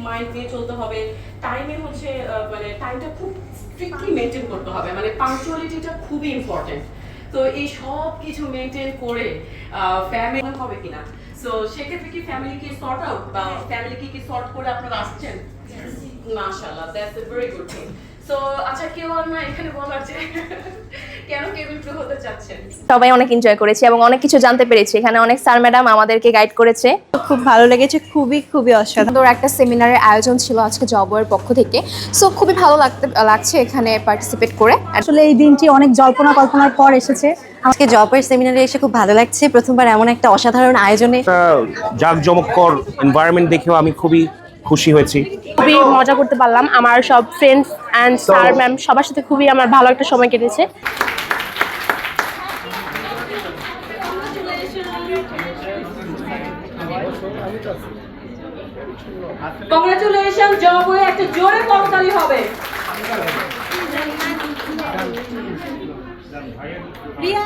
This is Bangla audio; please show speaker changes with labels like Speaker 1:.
Speaker 1: মাইন্ড নিয়ে চলতে হবে, টাইমে হচ্ছে মানে টাইমটা খুব স্ট্রিক্টলি মেনটেন করতে হবে, মানে পাংচুয়ালিটিটা খুবই ইম্পর্টেন্ট। তো এই সব কিছু মেনটেন করে ফ্যামিলি হবে কিনা, সো সেক্ষেত্রে কি ফ্যামিলি কি সর্ট আউট বা ফ্যামিলি কি সর্ট করে আপনারা আসছেন? মাশাআল্লাহ, that's a very good thing. So আচ্ছা, কেউ আর না এখানে বলার যে কেন কেবিল ক্রু হতে চাচ্ছেন?
Speaker 2: সবাই অনেক এনজয় করেছি এবং অনেক কিছু জানতে পেরেছি। এখানে অনেক স্যার ম্যাডাম আমাদেরকে গাইড করেছে।
Speaker 3: খুব ভালো লেগেছে, খুবই খুবই অসাধারণ।
Speaker 4: সুন্দর একটা সেমিনারের আয়োজন ছিল আজকে জবওয়ের পক্ষ থেকে, সো খুবই ভালো লাগছে এখানে পার্টিসিপেট করে।
Speaker 3: আসলে এই দিনটি অনেক জল্পনা কল্পনার পর এসেছে।
Speaker 5: আজকে জবের সেমিনারে এসে খুব ভালো লাগছে। প্রথমবার এমন একটা অসাধারণ আয়োজনে
Speaker 6: জাঁকজমককর এনভায়রনমেন্ট দেখেও আমি খুবই খুশি হয়েছি।
Speaker 2: খুবই মজা করতে পারলাম। আমার সব ফ্রেন্ডস অ্যান্ড স্যার ম্যাম সবার সাথে খুবই আমার ভালো একটা সময় কেটেছে।
Speaker 1: কংগ্রাচুলেশন, জবওয়ে একটা জোরে করতালি হবে।
Speaker 3: রিয়া